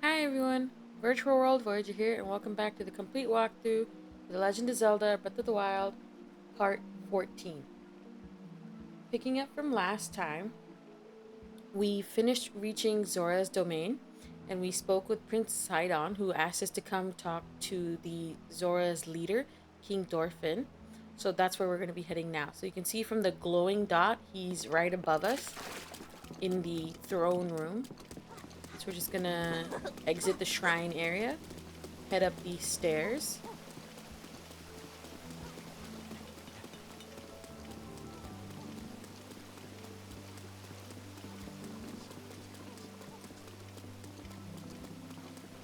Hi everyone, Virtual World Voyager here, and welcome back to the complete walkthrough of The Legend of Zelda Breath of the Wild, Part 14. Picking up from last time, we finished reaching Zora's domain, and we spoke with Prince Sidon, who asked us to come talk to the Zora's leader, King Dorephan. So that's where we're going to be heading now. So you can see from the glowing dot, he's right above us in the throne room. So we're just gonna exit the shrine area, head up these stairs.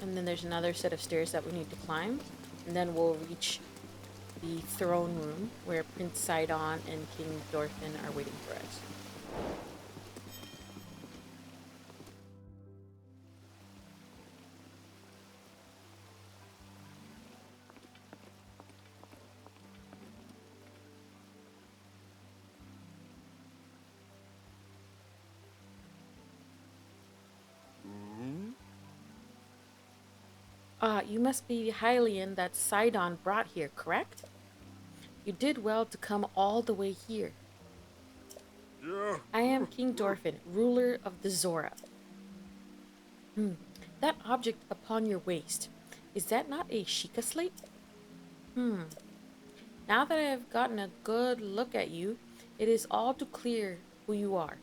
And then there's another set of stairs that we need to climb. And then we'll reach the throne room where Prince Sidon and King Dorephan are waiting for us. You must be the Hylian that Sidon brought here, correct? You did well to come all the way here. I am King Dorephan, ruler of the Zora. That object upon your waist, is that not a Sheikah slate? Now that I have gotten a good look at you, it is all too clear who you are.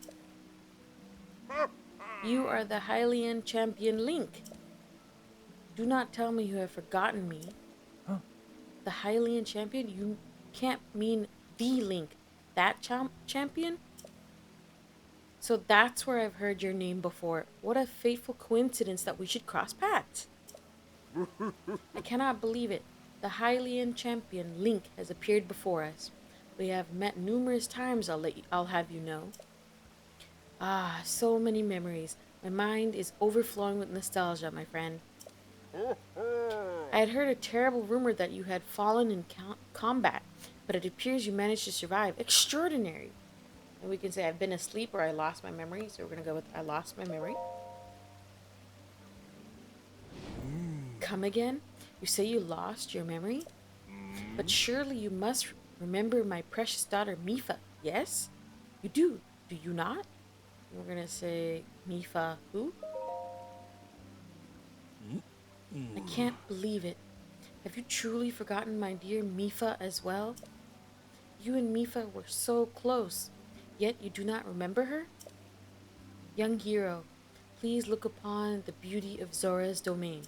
You are the Hylian champion Link. Do not tell me you have forgotten me. The Hylian champion? You can't mean the Link. That champion? So that's where I've heard your name before. What a fateful coincidence that we should cross paths. I cannot believe it. The Hylian champion Link has appeared before us. We have met numerous times, I'll have you know. Ah, so many memories. My mind is overflowing with nostalgia, my friend. I had heard a terrible rumor that you had fallen in combat, but it appears you managed to survive. Extraordinary! And we can say I've been asleep or I lost my memory, so we're going to go with I lost my memory. Come again? You say you lost your memory? But surely you must remember my precious daughter Mipha, yes? You do you not? And we're going to say Mipha who? I can't believe it. Have you truly forgotten my dear Mipha as well? You and Mipha were so close, yet you do not remember her? Young hero, please look upon the beauty of Zora's domain.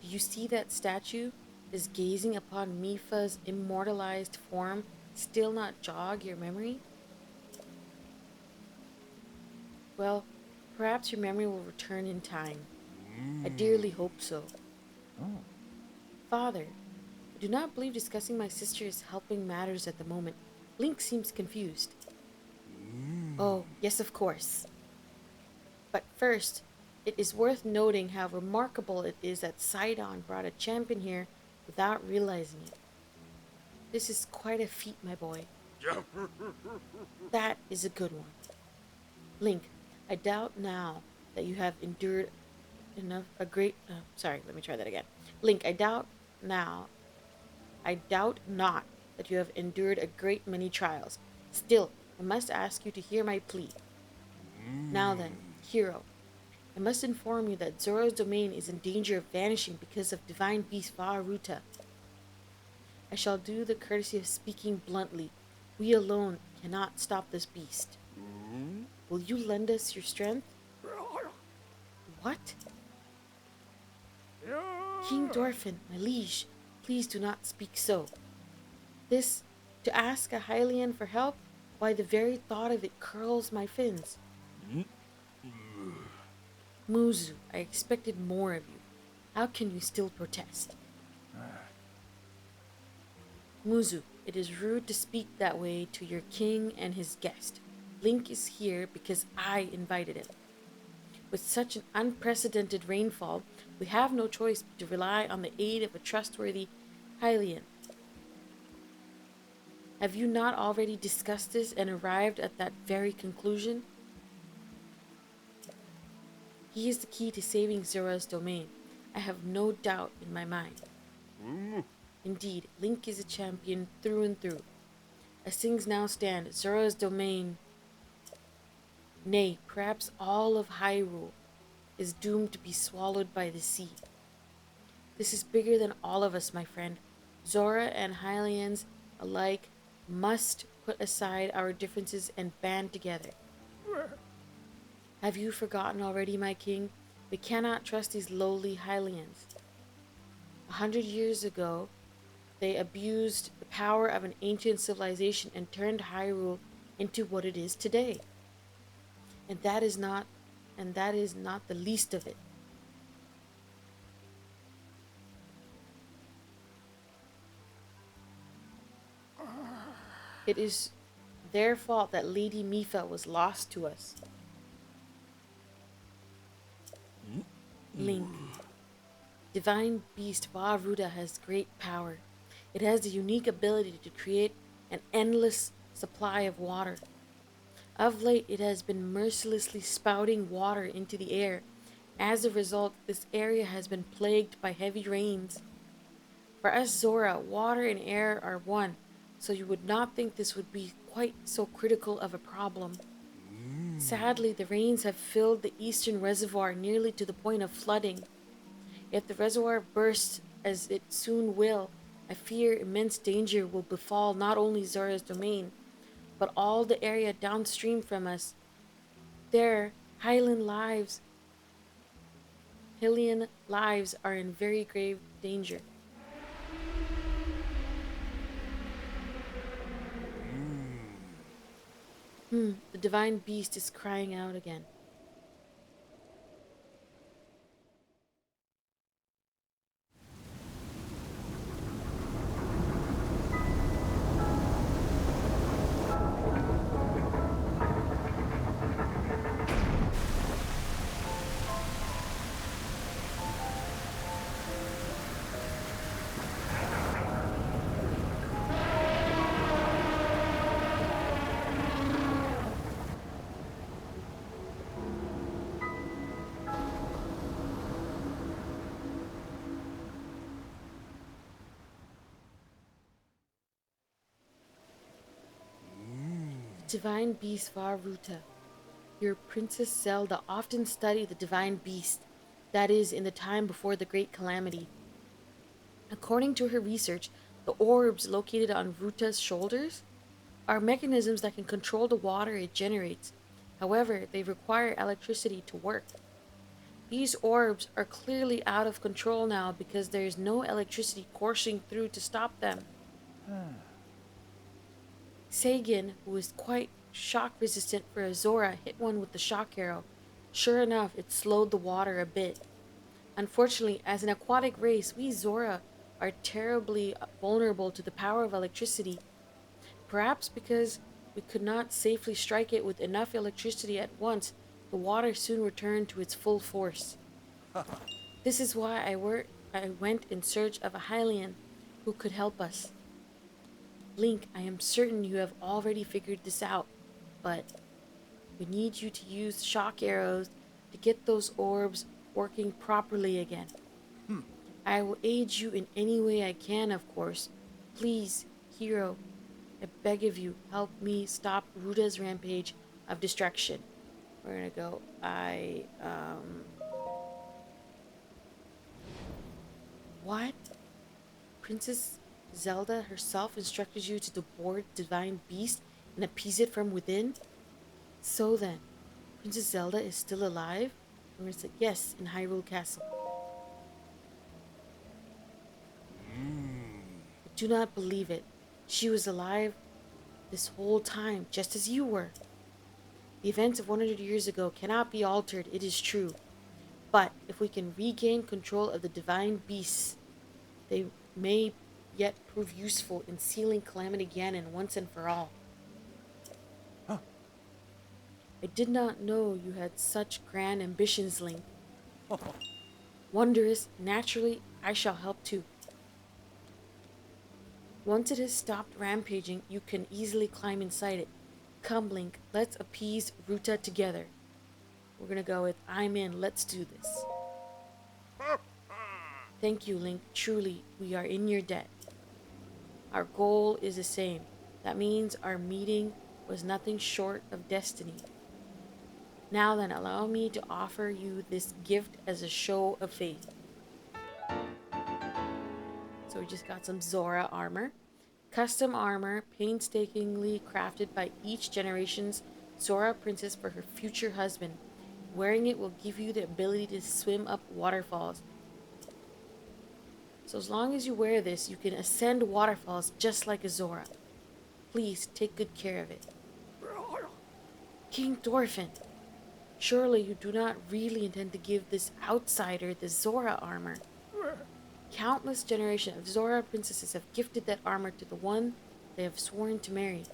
Do you see that statue is gazing upon Mipha's immortalized form still not jog your memory? Well, perhaps your memory will return in time. I dearly hope so. Father, I do not believe discussing my sister is helping matters at the moment. Link seems confused. Oh, yes, of course. But first, it is worth noting how remarkable it is that Sidon brought a champion here without realizing it. This is quite a feat, my boy. That is a good one. Link, I doubt now that you have endured enough a great let me try that again. Link, I doubt not that you have endured a great many trials. Still, I must ask you to hear my plea. Now then, hero, I must inform you that Zora's domain is in danger of vanishing because of Divine Beast Vah Ruta. I shall do the courtesy of speaking bluntly. We alone cannot stop this beast. Will you lend us your strength? What? King Dorephan, my liege, please do not speak so. This, to ask a Hylian for help, why the very thought of it curls my fins. Muzu, I expected more of you. How can you still protest? Muzu, it is rude to speak that way to your king and his guest. Link is here because I invited him. With such an unprecedented rainfall, we have no choice but to rely on the aid of a trustworthy Hylian. Have you not already discussed this and arrived at that very conclusion? He is the key to saving Zora's domain. I have no doubt in my mind. Indeed, Link is a champion through and through. As things now stand, Zora's domain, nay, perhaps all of Hyrule, is doomed to be swallowed by the sea. This is bigger than all of us, my friend. Zora and Hylians alike must put aside our differences and band together. Have you forgotten already, my king? We cannot trust these lowly Hylians. 100 years ago, they abused the power of an ancient civilization and turned Hyrule into what it is today. And that is not the least of it. It is their fault that Lady Mipha was lost to us. Link. Divine Beast Vah Ruta has great power. It has the unique ability to create an endless supply of water. Of late, it has been mercilessly spouting water into the air. As a result, this area has been plagued by heavy rains. For us Zora, water and air are one, so you would not think this would be quite so critical of a problem. Sadly, the rains have filled the eastern reservoir nearly to the point of flooding. If the reservoir bursts, as it soon will, I fear immense danger will befall not only Zora's domain, but all the area downstream from us. There, Hylian lives are in very grave danger. The divine beast is crying out again. Divine Beast Vah Ruta. Your Princess Zelda often studied the Divine Beast, that is, in the time before the Great Calamity. According to her research, the orbs located on Ruta's shoulders are mechanisms that can control the water it generates. However, they require electricity to work. These orbs are clearly out of control now because there is no electricity coursing through to stop them. Sagan, who is quite shock resistant for a Zora, hit one with the shock arrow. Sure enough, it slowed the water a bit. Unfortunately, as an aquatic race, we Zora are terribly vulnerable to the power of electricity. Perhaps because we could not safely strike it with enough electricity at once, the water soon returned to its full force. This is why I went in search of a Hylian who could help us. Link, I am certain you have already figured this out, but we need you to use shock arrows to get those orbs working properly again. I will aid you in any way I can, of course. Please, hero, I beg of you, help me stop Ruta's rampage of destruction. We're gonna go, What? Princess Zelda herself instructed you to deboard Divine Beast and appease it from within? So then, Princess Zelda is still alive? And we're gonna say, yes, in Hyrule Castle. I do not believe it. She was alive this whole time, just as you were. The events of 100 years ago cannot be altered, it is true. But if we can regain control of the Divine Beasts, they may yet prove useful in sealing Calamity Ganon once and for all. I did not know you had such grand ambitions, Link. Wondrous, naturally, I shall help too. Once it has stopped rampaging, you can easily climb inside it. Come, Link, let's appease Ruta together. We're gonna go with I'm in, let's do this. Thank you, Link. Truly, we are in your debt. Our goal is the same. That means our meeting was nothing short of destiny. Now then, allow me to offer you this gift as a show of faith. So we just got some Zora Armor. Custom armor, painstakingly crafted by each generation's Zora princess for her future husband. Wearing it will give you the ability to swim up waterfalls. So as long as you wear this, you can ascend waterfalls just like a Zora. Please take good care of it. King Dorephan, surely you do not really intend to give this outsider the Zora armor. Countless generations of Zora princesses have gifted that armor to the one they have sworn to marry.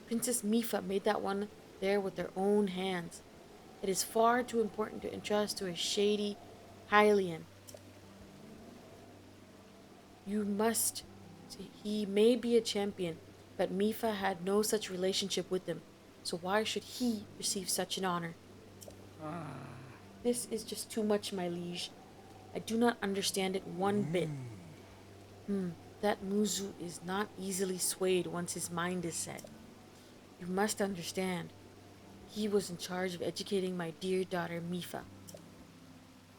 Princess Mipha made that one there with their own hands. It is far too important to entrust to a shady Hylian. You must. He may be a champion, but Mipha had no such relationship with him. So why should he receive such an honor? This is just too much, my liege. I do not understand it one bit. That Muzu is not easily swayed once his mind is set. You must understand. He was in charge of educating my dear daughter Mipha.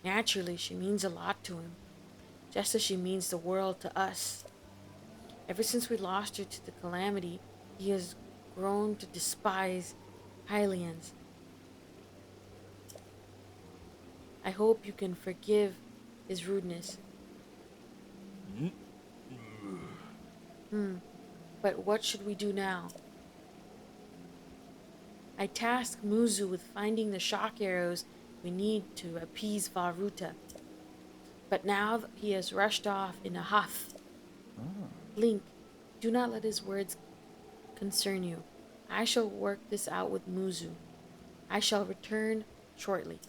Naturally, she means a lot to him, just as she means the world to us. Ever since we lost her to the calamity, he has grown to despise Hylians. I hope you can forgive his rudeness. But what should we do now? I tasked Muzu with finding the shock arrows we need to appease Vah Ruta. But now he has rushed off in a huff. Link, do not let his words concern you. I shall work this out with Muzu. I shall return shortly.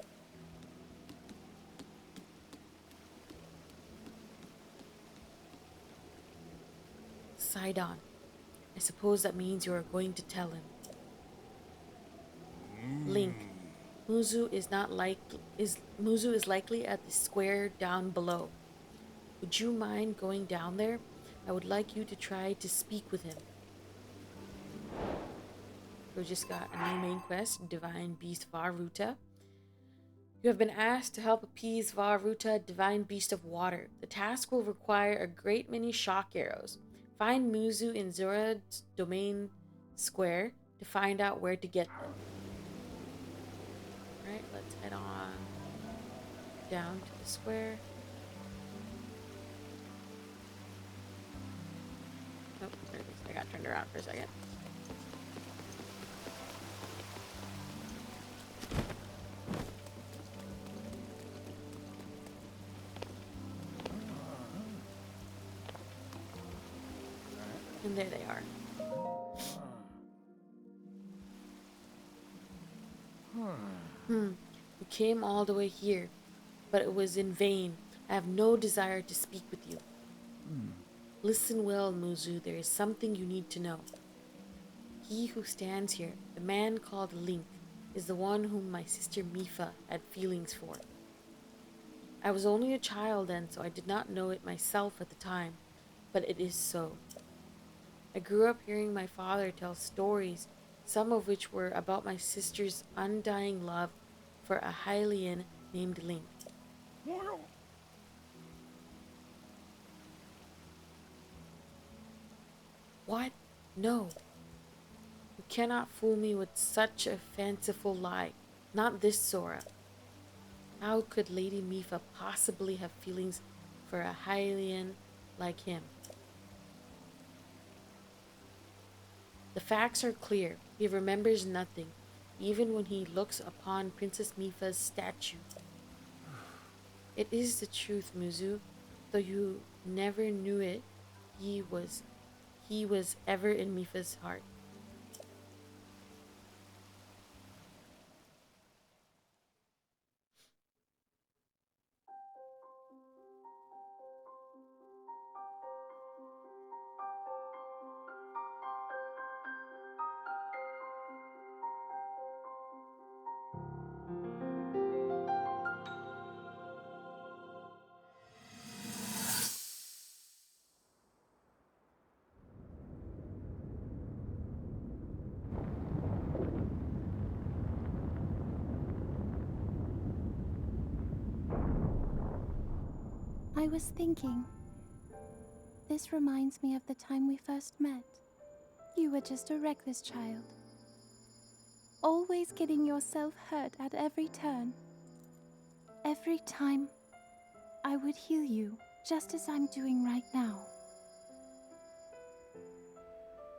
Sidon, I suppose that means you are going to tell him. Link, Muzu is likely at the square down below. Would you mind going down there? I would like you to try to speak with him. We just got a new main quest, Divine Beast Vah Ruta. You have been asked to help appease Vah Ruta, Divine Beast of Water. The task will require a great many shock arrows. Find Muzu in Zora's domain square to find out where to get them. Alright, let's head on down to the square. Oh, there it is. I got turned around for a second. And there they are. We came all the way here, but it was in vain. I have no desire to speak with you. Listen well, Muzu. There is something you need to know. He who stands here, the man called Link, is the one whom my sister Mipha had feelings for. I was only a child then, so I did not know it myself at the time, but it is so. I grew up hearing my father tell stories, some of which were about my sister's undying love for a Hylian named Link. What? No. You cannot fool me with such a fanciful lie. Not this Zora. How could Lady Mipha possibly have feelings for a Hylian like him? The facts are clear. He remembers nothing, even when he looks upon Princess Mipha's statue. It is the truth, Muzu. Though you never knew it, he was ever in Mipha's heart. I was thinking. This reminds me of the time we first met. You were just a reckless child. Always getting yourself hurt at every turn. Every time, I would heal you, just as I'm doing right now.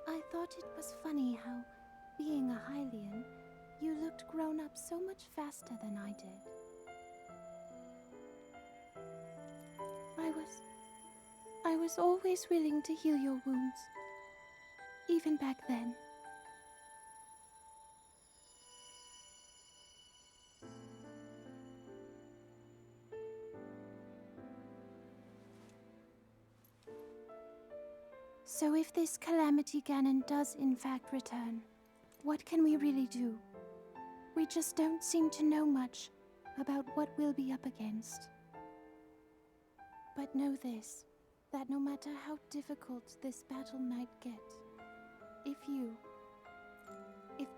I thought it was funny how, being a Hylian, you looked grown up so much faster than I did. I was always willing to heal your wounds, even back then. So if this Calamity Ganon does in fact return, what can we really do? We just don't seem to know much about what we'll be up against. But know this, that no matter how difficult this battle might get, if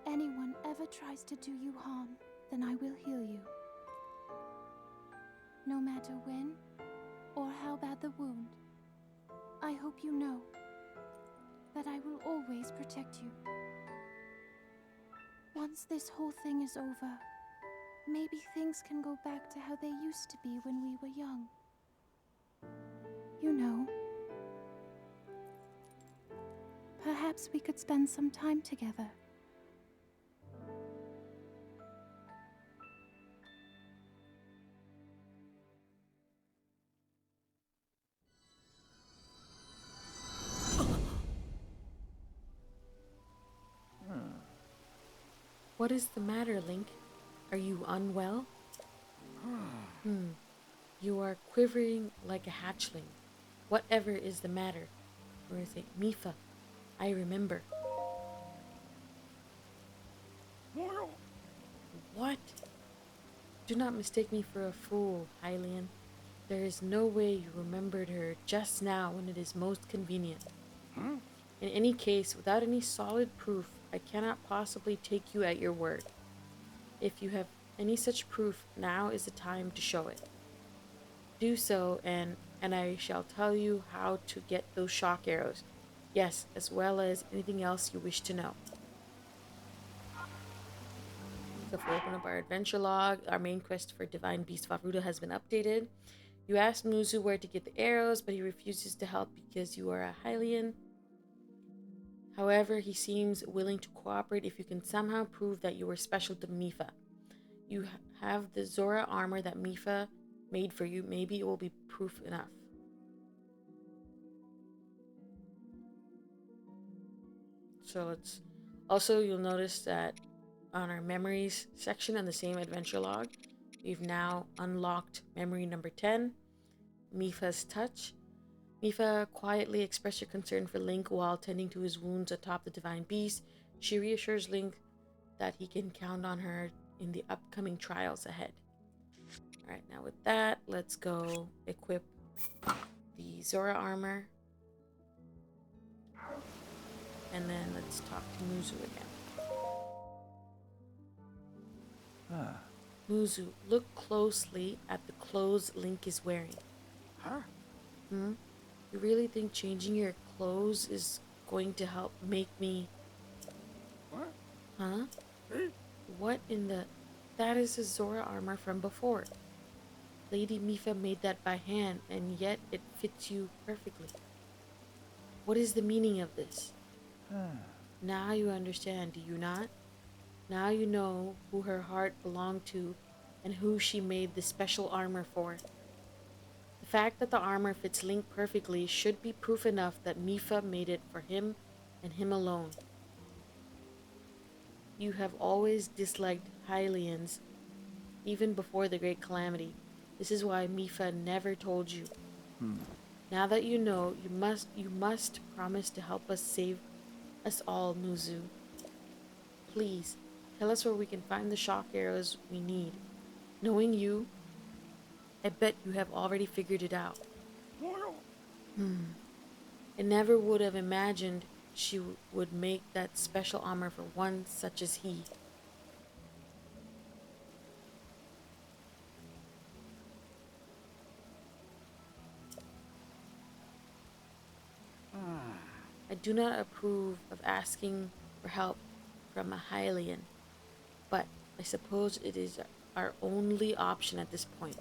anyone ever tries to do you harm, then I will heal you. No matter when or how bad the wound, I hope you know that I will always protect you. Once this whole thing is over, maybe things can go back to how they used to be when we were young. You know, perhaps we could spend some time together. What is the matter, Link? Are you unwell? You are quivering like a hatchling. Whatever is the matter? Or is it Mipha? I remember. What? Do not mistake me for a fool, Hylian. There is no way you remembered her just now when it is most convenient. In any case, without any solid proof, I cannot possibly take you at your word. If you have any such proof, now is the time to show it. Do so, and I shall tell you how to get those shock arrows. Yes, as well as anything else you wish to know. So if we open up our adventure log, our main quest for Divine Beast Vah Ruta has been updated. You asked Muzu where to get the arrows, but he refuses to help because you are a Hylian. However, he seems willing to cooperate if you can somehow prove that you were special to Mipha. You have the Zora Armor that Mipha made for you. Maybe it will be proof enough. So let's... Also, you'll notice that on our memories section on the same adventure log, we've now unlocked memory number 10, Mipha's touch. Mipha quietly expressed her concern for Link while tending to his wounds atop the Divine Beast. She reassures Link that he can count on her in the upcoming trials ahead. Alright, now with that, let's go equip the Zora Armor. And then let's talk to Muzu again. Muzu, look closely at the clothes Link is wearing. You really think changing your clothes is going to help make me... Huh? What in the... That is the Zora Armor from before. Lady Mipha made that by hand, and yet it fits you perfectly. What is the meaning of this? Now you understand, do you not? Now you know who her heart belonged to and who she made the special armor for. The fact that the armor fits Link perfectly should be proof enough that Mipha made it for him and him alone. You have always disliked Hylians, even before the Great Calamity. This is why Mipha never told you. Now that you know, you must promise to help us save us all, Muzu. Please, tell us where we can find the shock arrows we need. Knowing you, I bet you have already figured it out. I never would have imagined she would make that special armor for one such as he. do not approve of asking for help from a Hylian, but I suppose it is our only option at this point.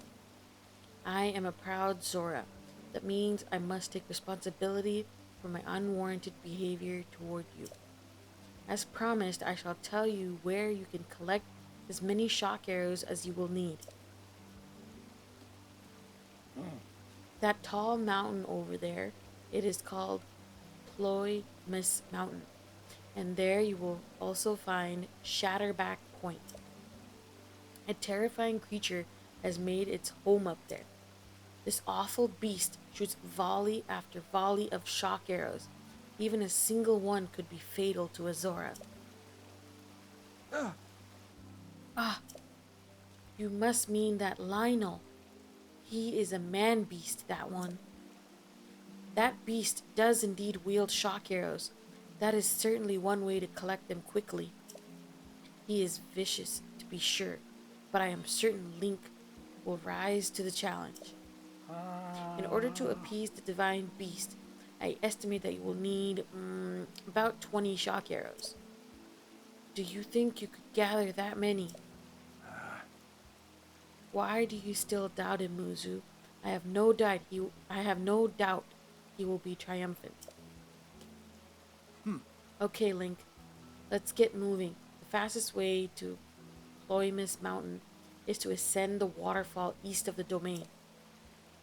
I am a proud Zora. That means I must take responsibility for my unwarranted behavior toward you. As promised, I shall tell you where you can collect as many shock arrows as you will need. That tall mountain over there, it is called Ploymus Mountain, and there you will also find Shatterback Point. A terrifying creature has made its home up there. This awful beast shoots volley after volley of shock arrows. Even a single one could be fatal to a Zora. You must mean that Lynel. He is a man beast, that one. That beast does indeed wield shock arrows. That is certainly one way to collect them quickly. He is vicious, to be sure, but I am certain Link will rise to the challenge. In order to appease the Divine Beast, I estimate that you will need about 20 shock arrows. Do you think you could gather that many? Why do you still doubt him, Muzu? I have no doubt he will be triumphant. Okay, Link, let's get moving. The fastest way to Ploymus Mountain is to ascend the waterfall east of the domain.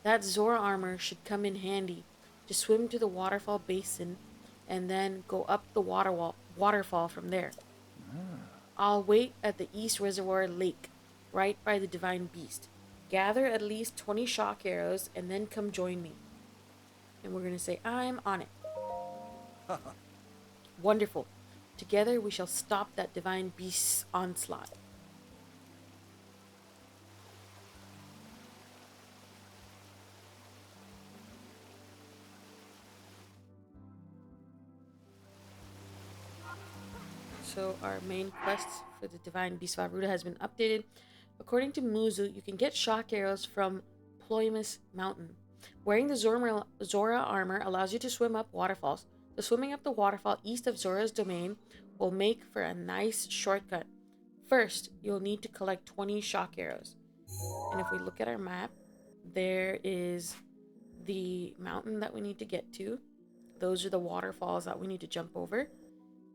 That Zora Armor should come in handy. Just swim to the waterfall basin and then go up the waterfall from there. I'll wait at the East Reservoir Lake, right by the Divine Beast. Gather at least 20 shock arrows and then come join me. And we're going to say, I'm on it. Wonderful. Together we shall stop that Divine Beast's onslaught. So our main quest for the Divine Beast Vah Ruta has been updated. According to Muzu, you can get shock arrows from Ploymus Mountain. Wearing the Zora Armor allows you to swim up waterfalls. The swimming up the waterfall east of Zora's domain will make for a nice shortcut. First, you'll need to collect 20 shock arrows. And if we look at our map, there is the mountain that we need to get to. Those are the waterfalls that we need to jump over,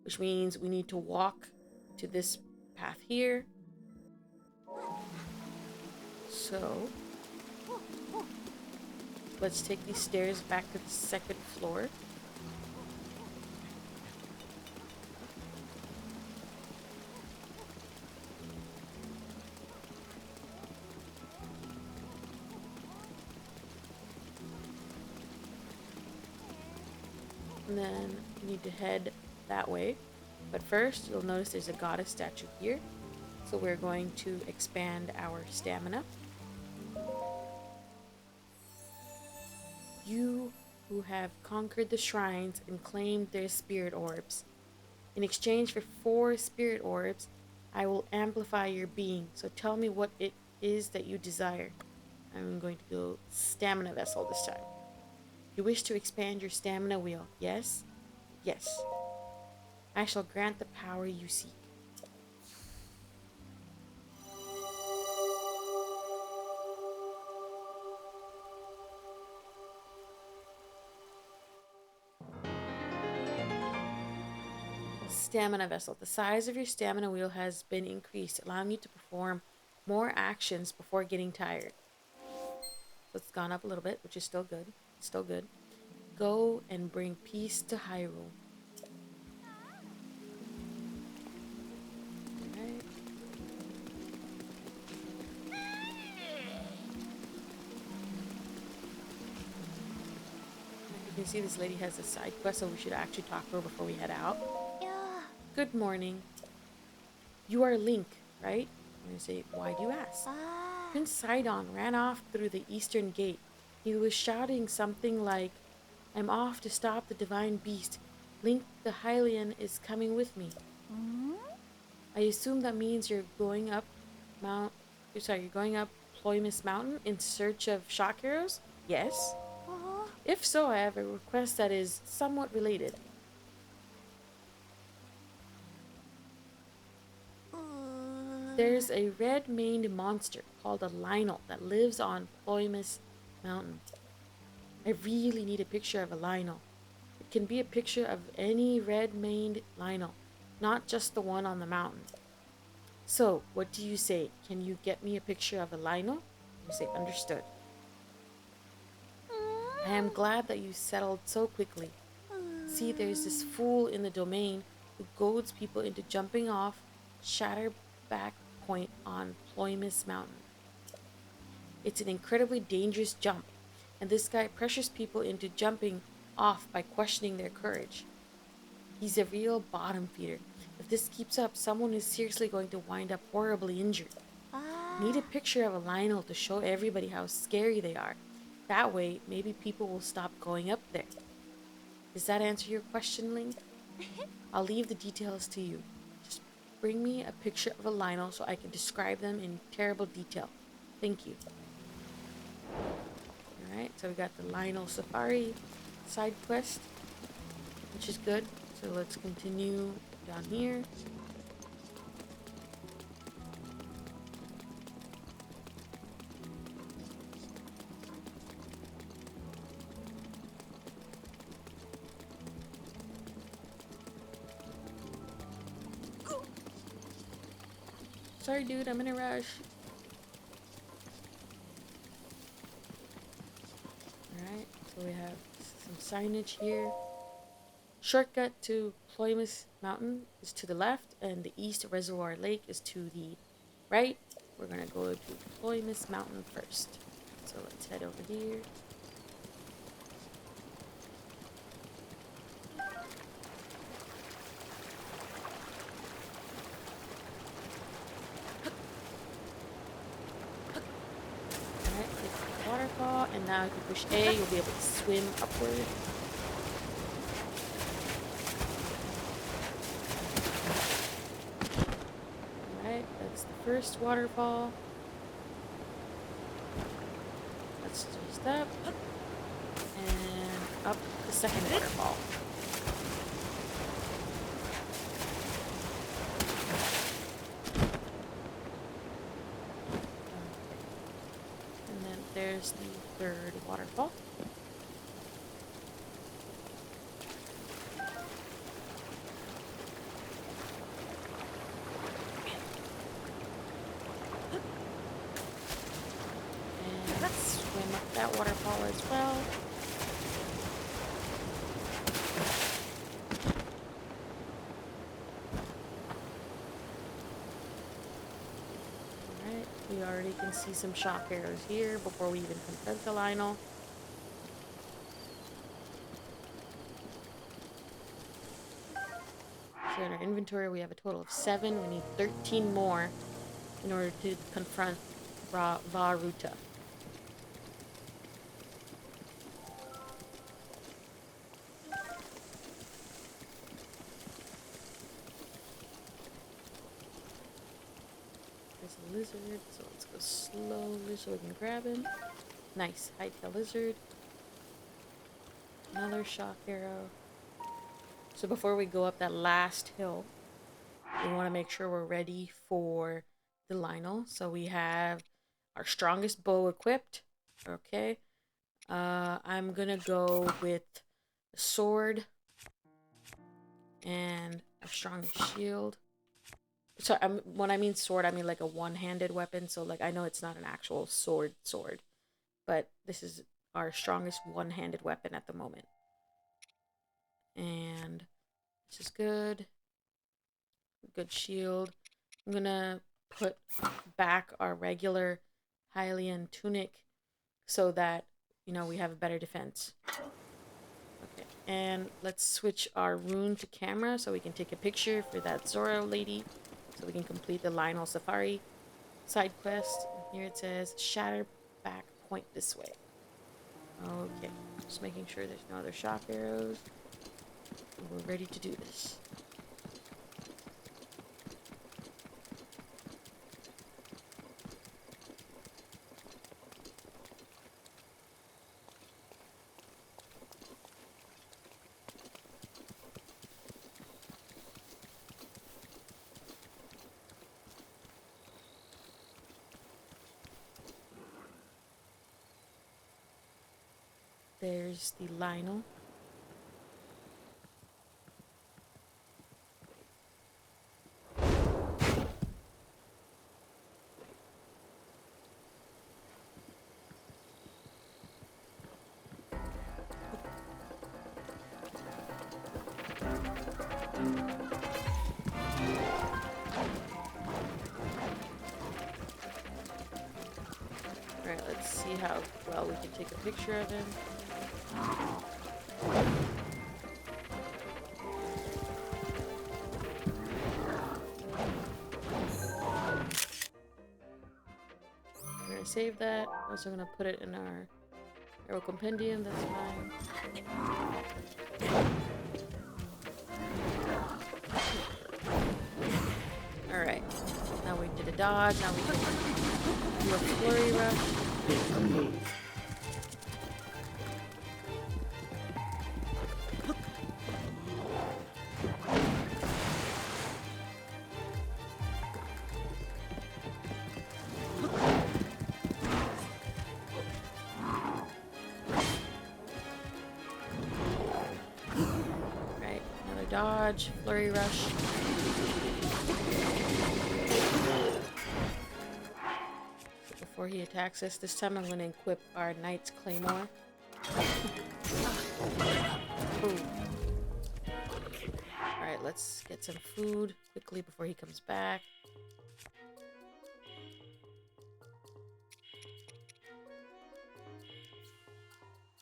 which means we need to walk to this path here. So let's take these stairs back to the second floor. And then you need to head that way. But first, you'll notice there's a goddess statue here. So we're going to expand our stamina. You who have conquered the shrines and claimed their spirit orbs. In exchange for 4 spirit orbs, I will amplify your being. So tell me what it is that you desire. I'm going to go stamina vessel this time. You wish to expand your stamina wheel, yes? Yes. I shall grant the power you seek. Stamina vessel. The size of your stamina wheel has been increased, allowing you to perform more actions before getting tired. So it's gone up a little bit, which is still good. Still good. Go and bring peace to Hyrule. Alright. You can see this lady has a side quest, so we should actually talk to her before we head out. Good morning. You are Link, right? I'm going to say, why do you ask? Prince Sidon ran off through the eastern gate. He was shouting something like, I'm off to stop the Divine Beast. Link the Hylian is coming with me. I assume that means you're going up Ploymus Mountain in search of shock arrows? Yes. If so, I have a request that is somewhat related. There's a red-maned monster called a Lynel that lives on Ploymus Mountain. I really need a picture of a Lynel. It can be a picture of any red-maned Lynel, not just the one on the mountain. So, what do you say? Can you get me a picture of a Lynel? You say, understood. I am glad that you settled so quickly. See, there's this fool in the domain who goads people into jumping off Shatterback Point on Ploymus Mountain. It's an incredibly dangerous jump, and this guy pressures people into jumping off by questioning their courage. He's a real bottom feeder. If this keeps up, someone is seriously going to wind up horribly injured. Need a picture of a Lynel to show everybody how scary they are. That way, maybe people will stop going up there. Does that answer your question, Link? I'll leave the details to you. Just bring me a picture of a Lynel so I can describe them in terrible detail. Thank you. Alright, so we got the Lynel Safari side quest, which is good. So let's continue down here. Sorry, dude, I'm in a rush. Alright, so we have some signage here. Shortcut to Ploymus Mountain is to the left, and the East Reservoir Lake is to the right. We're gonna go to Ploymus Mountain first. So let's head over here. Waterfall, and now if you push A, you'll be able to swim upward. Alright, that's the first waterfall. Let's just up, and up the second waterfall. There's the third waterfall. And let's swim up that waterfall as well. We already can see some shock arrows here before we even confront the Lynel. So in our inventory we have a total of 7. We need 13 more in order to confront Vah Ruta. A lizard, so let's go slowly so we can grab him. Nice, hightail lizard. Another shock arrow. So before we go up that last hill, we want to make sure we're ready for the Lynel. So we have our strongest bow equipped. Okay. I'm gonna go with a sword and our strongest shield. So when I mean sword, I mean like a one-handed weapon. So like I know it's not an actual sword, but this is our strongest one-handed weapon at the moment. And this is good. Good shield. I'm gonna put back our regular Hylian tunic so that, you know, we have a better defense. Okay, and let's switch our rune to camera so we can take a picture for that Zora lady. So we can complete the Lynel Safari side quest. Here it says Shatterback Point this way. Okay, just making sure there's no other shock arrows. And we're ready to do this. There's the Lynel. Alright, let's see how well we can take a picture of him. We're gonna save that. We're also gonna put it in our arrow compendium, that's fine. Alright, now we did a dodge, now we can do a flurry rush. Right, another dodge, flurry rush. Before he attacks us, this time I'm going to equip our Knight's Claymore. Alright, let's get some food quickly before he comes back.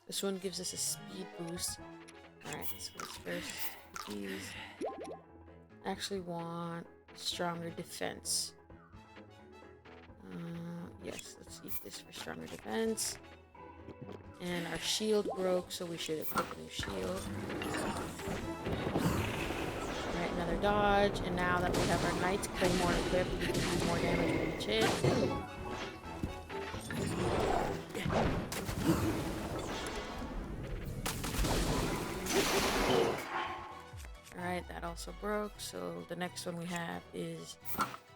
This one gives us a speed boost. Alright, so let's first these. I actually want stronger defense. Yes, let's eat this for stronger defense. And our shield broke, so we should equip a new shield. Alright, another dodge. And now that we have our Knight's Claymore equipped, we can do more damage with each hit. Alright, that also broke. So the next one we have is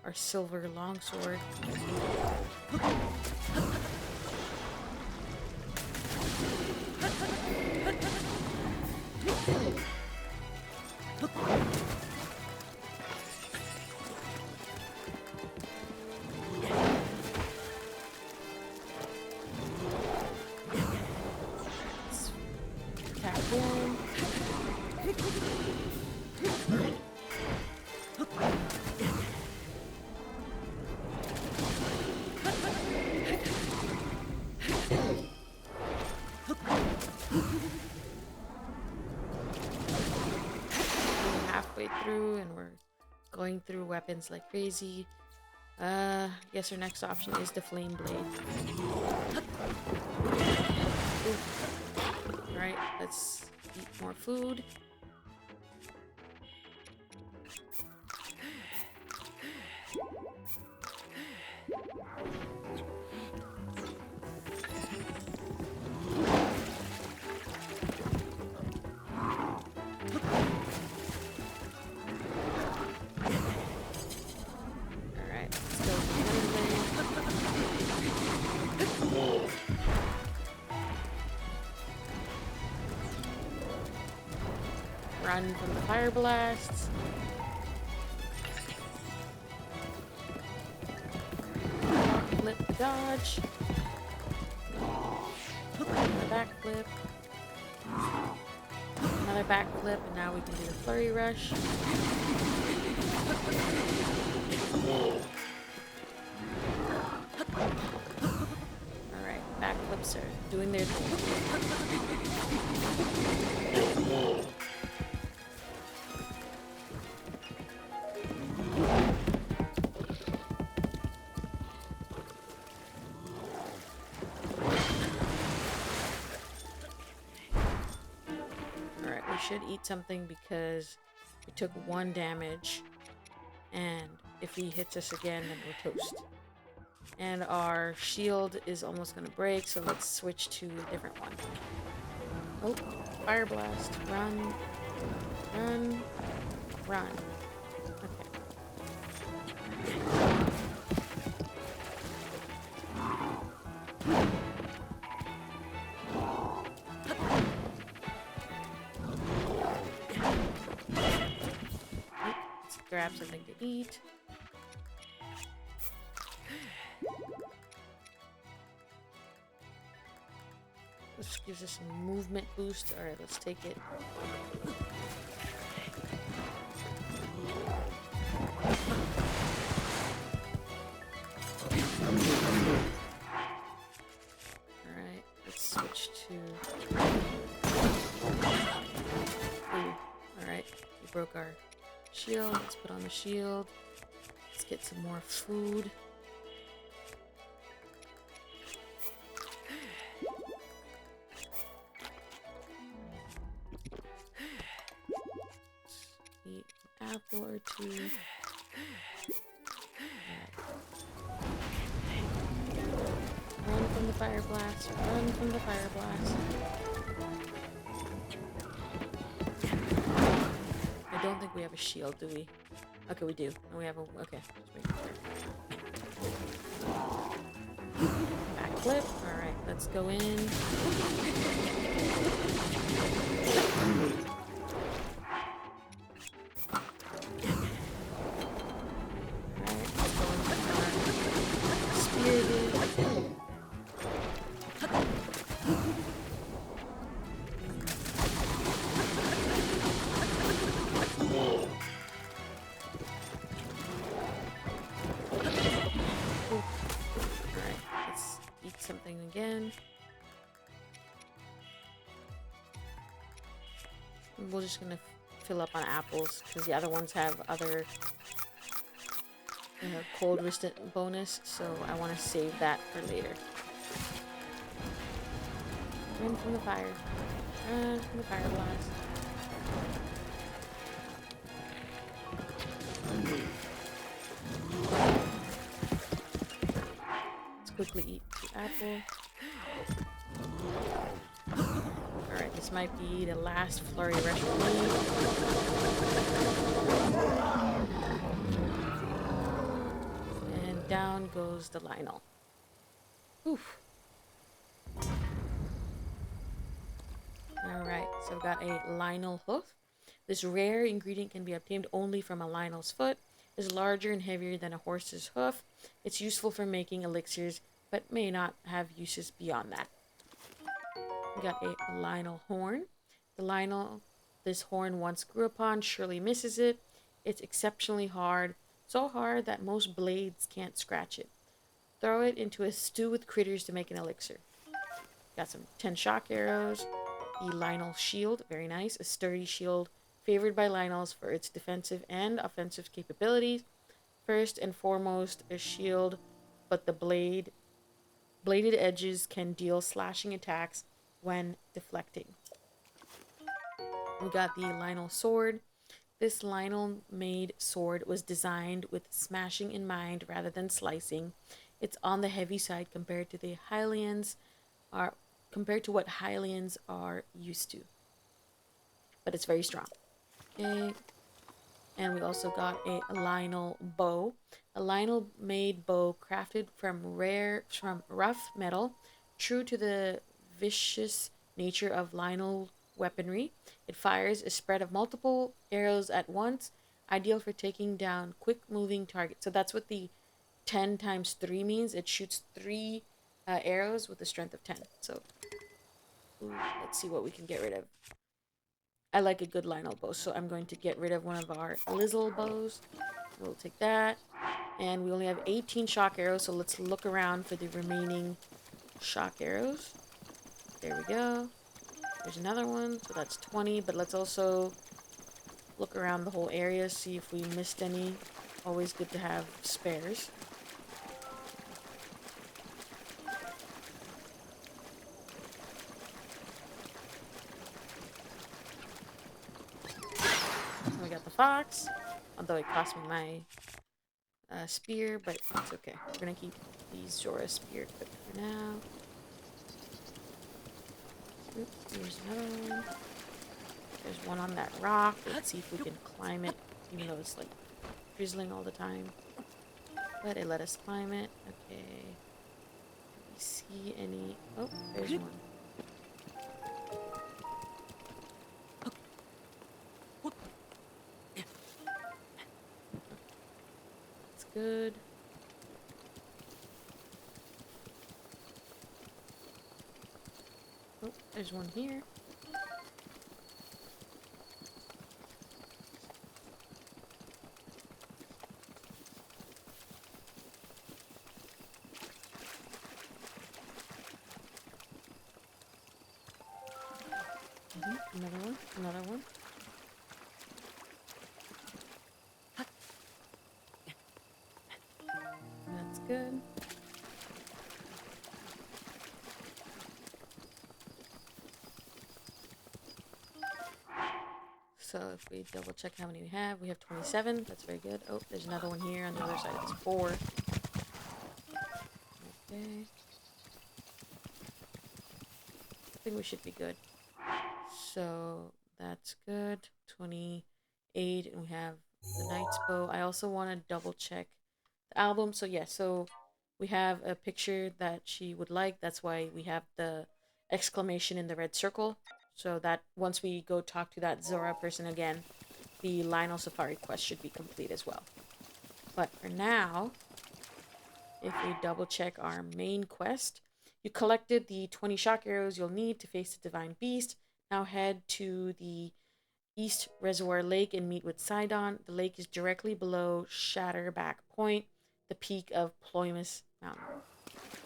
our silver longsword. Let's attack him. Halfway through, and we're going through weapons like crazy. Guess our next option is the flame blade. Alright, let's eat more food. Run from the fire blasts. Flip the dodge. Another backflip. Another backflip, and now we can do the flurry rush. Alright, backflips are doing their thing. Should eat something because we took 1 damage, and if he hits us again, then we're toast. And our shield is almost gonna break, so let's switch to a different one. Oh, fire blast! Run, run, run. Okay. grab something to eat. This gives us a movement boost. Alright, let's take it. Alright, let's switch to... Ooh, alright, we broke our shield. Let's put on the shield. Let's get some more food. Eat an apple or two. Run from the fire blast. Run from the fire blast. I don't think we have a shield, do we? Okay, we do. No, we have a... Okay. Backflip. Alright, let's go in. Something again. We're just gonna fill up on apples because the other ones have other cold resistant bonus, so I want to save that for later. Run from the fire. Run from the fire blast. Quickly eat the apple. Alright, this might be the last flurry rush for me. And down goes the Lynel. Oof. Alright, so I've got a Lynel hoof. This rare ingredient can be obtained only from a Lynel's foot. Is larger and heavier than a horse's hoof. It's useful for making elixirs, but may not have uses beyond that. We got a Lynel horn. The Lynel this horn once grew upon surely misses it. It's exceptionally hard, so hard that most blades can't scratch it. Throw it into a stew with critters to make an elixir. Got some 10 shock arrows. The Lynel shield, very nice. A sturdy shield favored by Lynels for its defensive and offensive capabilities. First and foremost, a shield, but the bladed edges can deal slashing attacks when deflecting. We got the Lynel sword. This Lynel made sword was designed with smashing in mind rather than slicing. It's on the heavy side compared to what Hylians are used to. But it's very strong. Okay. And we also got a Lynel bow. A Lynel made bow crafted from rough metal, true to the vicious nature of Lynel weaponry. It fires a spread of multiple arrows at once, ideal for taking down quick-moving targets. So that's what the 10 times 3 means. It shoots 3 arrows with a strength of 10. So let's see what we can get rid of. I like a good Lynel bow, so I'm going to get rid of one of our Lizzle bows. We'll take that. And we only have 18 shock arrows, so let's look around for the remaining shock arrows. There we go. There's another one, so that's 20, but let's also look around the whole area, see if we missed any. Always good to have spares. We got the fox, although it cost me my spear, but it's okay. We're gonna keep the Zora spear equipped for now. Oops, here's another one. There's one on that rock. Let's see if we can climb it, even though it's like drizzling all the time. But it let us climb it. Okay. Do we see any? Oh, there's one. good. Oh, there's one here. Another one, another one. That's good. So if we double check how many we have 27. That's very good. Oh, there's another one here on the other side. It's 4. Okay. I think we should be good. So that's good. 28, and we have the Knight's Bow. I also want to double check the album. So yeah, so we have a picture that she would like. That's why we have the exclamation in the red circle. So that once we go talk to that Zora person again, the Lynel Safari quest should be complete as well. But for now, if we double check our main quest, you collected the 20 shock arrows you'll need to face the Divine Beast. Now head to the East Reservoir Lake and meet with Sidon. The lake is directly below Shatterback Point, the peak of Ploymus Mountain.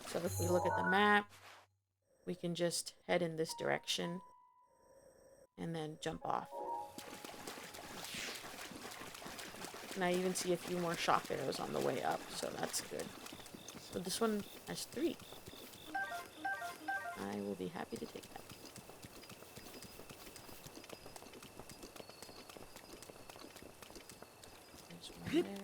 So if we look at the map, we can just head in this direction and then jump off. And I even see a few more shock arrows on the way up, so that's good. So this one has 3. I will be happy to take that. There's one there.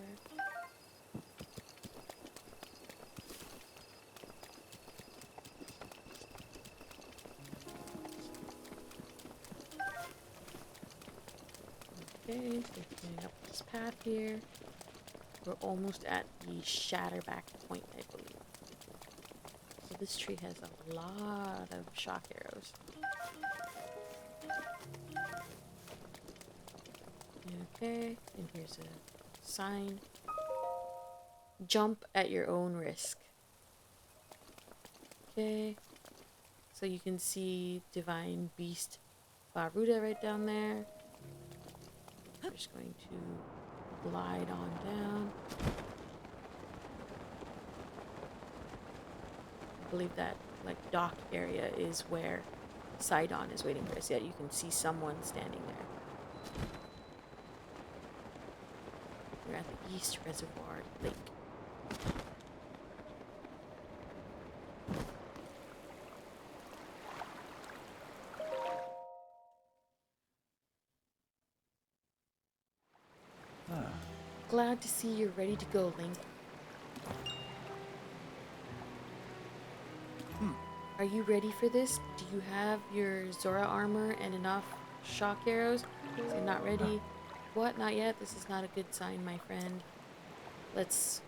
Okay, so going up this path here. We're almost at the Shatterback Point, I believe. So this tree has a lot of shock arrows. Okay, and here's a sign. Jump at your own risk. Okay, so you can see Divine Beast Vah Ruta right down there. We're just going to glide on down. I believe that like dock area is where Sidon is waiting for us. Yeah, you can see someone standing there. We're at the East Reservoir Lake. Glad to see you're ready to go, Link. Are you ready for this? Do you have your Zora Armor and enough shock arrows? So not ready. What? Not yet? This is not a good sign, my friend. The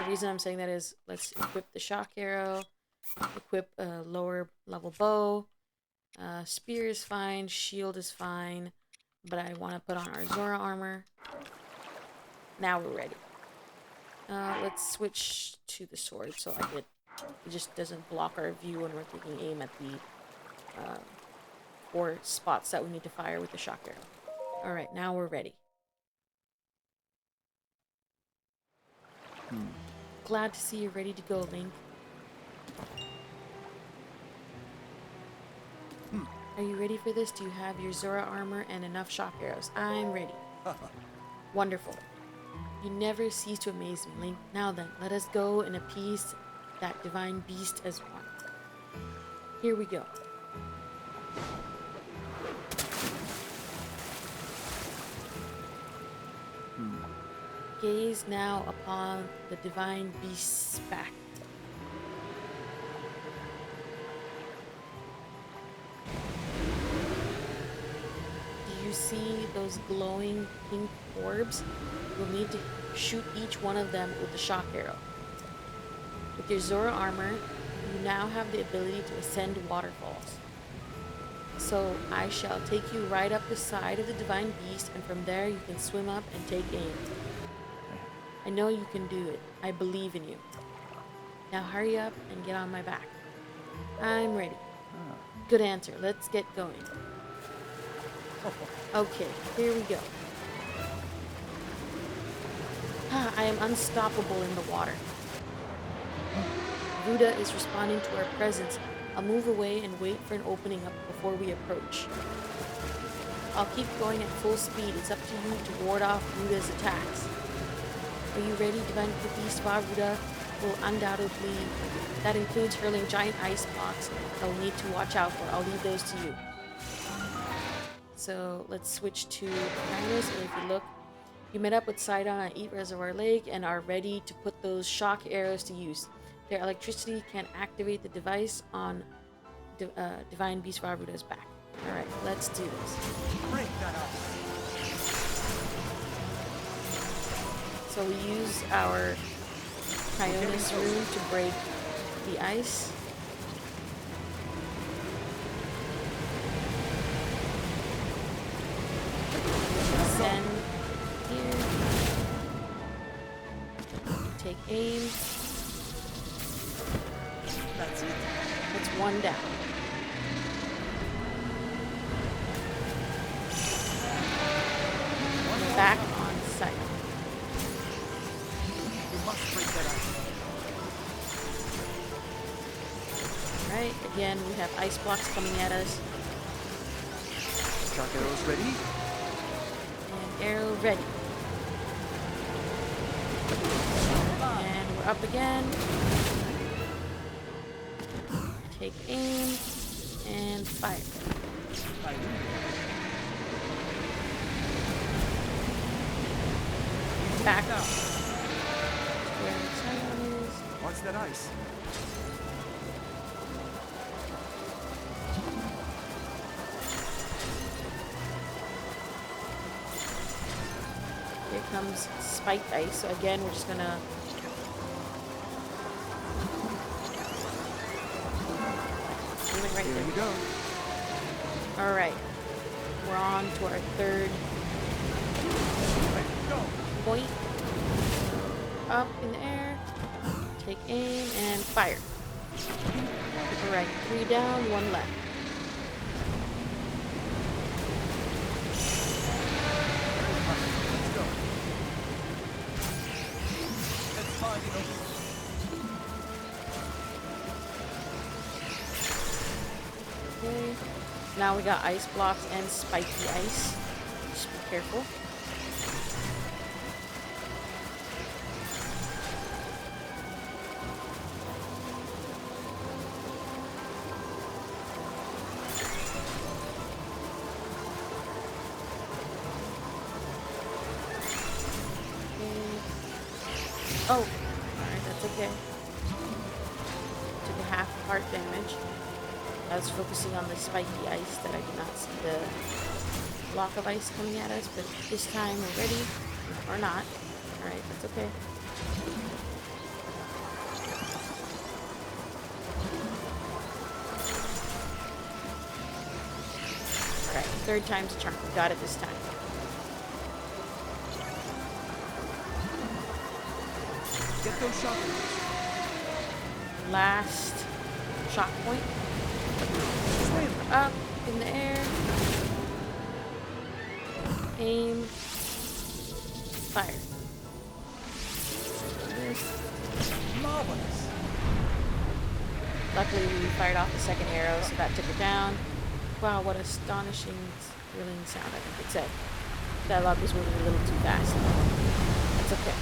reason I'm saying that is, let's equip the shock arrow, equip a lower level bow, spear is fine, shield is fine, but I want to put on our Zora Armor. Now we're ready. Let's switch to the sword so it just doesn't block our view when we're taking aim at the 4 spots that we need to fire with the shock arrow. Alright, now we're ready. Glad to see you're ready to go, Link. Are you ready for this? Do you have your Zora Armor and enough shock arrows? I'm ready. Wonderful. You never cease to amaze me, Link. Now then, let us go and appease that Divine Beast as one. Here we go. Gaze now upon the Divine Beast's back. Do you see those glowing pink orbs? You'll need to shoot each one of them with the shock arrow. With your Zora Armor, you now have the ability to ascend waterfalls. So I shall take you right up the side of the Divine Beast, and from there you can swim up and take aim. I know you can do it. I believe in you. Now hurry up and get on my back. I'm ready. Good answer. Let's get going. Okay, here we go. I am unstoppable in the water. Ruta is responding to our presence. I'll move away and wait for an opening up before we approach. I'll keep going at full speed. It's up to you to ward off Ruta's attacks. Are you ready? Divine Beast Vah Ruta will undoubtedly... That includes hurling giant ice blocks I'll need to watch out for. I'll leave those to you. So let's switch to Magnus, and if you look, you met up with Sidon at East Reservoir Lake and are ready to put those shock arrows to use. Their electricity can activate the device on Divine Beast Vah Ruta's back. Alright, let's do this. Break that up. So we use our Ploymus rune to break the ice. Send here. Take aim. That's it. That's one down. We're back on site. We must break that up. Alright, again, we have ice blocks coming at us. Shock arrows ready. And arrow ready. And we're up again. Take aim and fire. Back up. Where the sun is. What's that ice? Here comes spiked ice. So again, we're just gonna right Here there. you go. All right, we're on to our third Go. point. Up in the air. Take aim and fire. All right, 3 down, 1 left. Let's go. That's fine, you know. Okay. Now we got ice blocks and spiky ice. Just be careful. Oh, alright, that's okay. Took a half heart damage. I was focusing on the spiky ice that I did not see the block of ice coming at us, but this time we're ready. Or not. Alright, that's okay. Alright, 3rd time's a charm. We got it this time. Get those shock arrows. Last shock point. Swim. Up in the air. Aim. Fire. Marvelous. Luckily, we fired off the 2nd arrow, so that took it down. Wow, what astonishing, thrilling sound, I think it said. Dialogue was moving a little too fast. That's okay.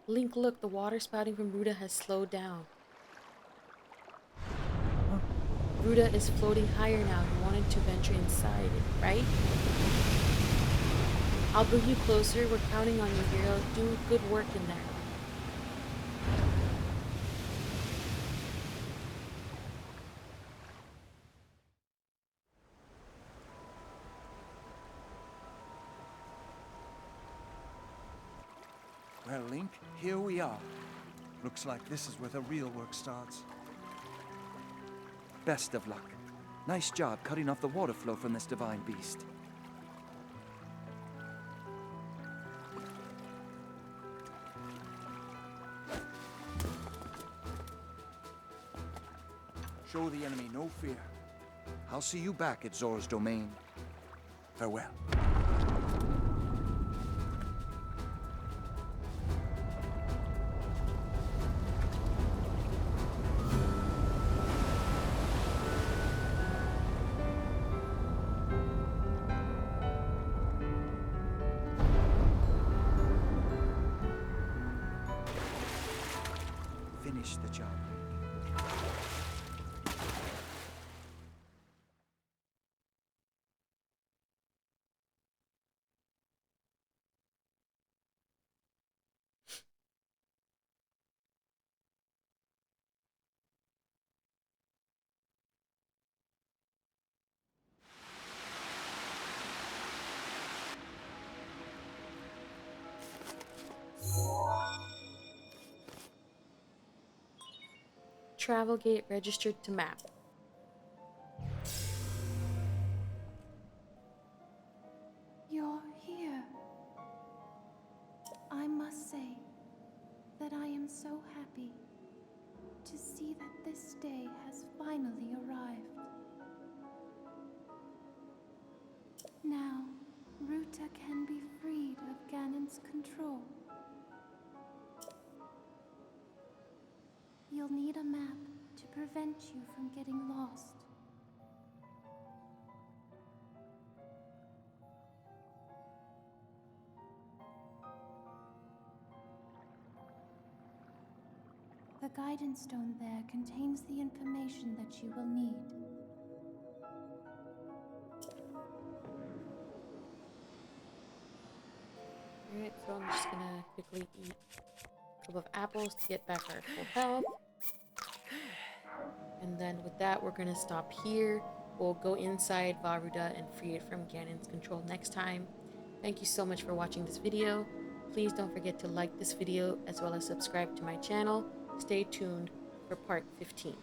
Link, look, the water spouting from Ruta has slowed down. Ruta is floating higher now. You wanted to venture inside it, right? I'll bring you closer. We're counting on you, hero. Do good work in there. Well, Link, here we are. Looks like this is where the real work starts. Best of luck. Nice job cutting off the water flow from this divine beast. Show the enemy no fear. I'll see you back at Zora's domain. Farewell. Finish the job. Travel gate registered to map. You're here. I must say that I am so happy to see that this day has finally arrived. Now, Ruta can be freed of Ganon's control. You'll need a map to prevent you from getting lost. The guidance stone there contains the information that you will need. Alright, so I'm just gonna quickly eat a couple of apples to get back our full health. And then with that, we're gonna stop here. We'll go inside Vah Ruta and free it from Ganon's control next time. Thank you so much for watching this video. Please don't forget to like this video as well as subscribe to my channel. Stay tuned for part 15.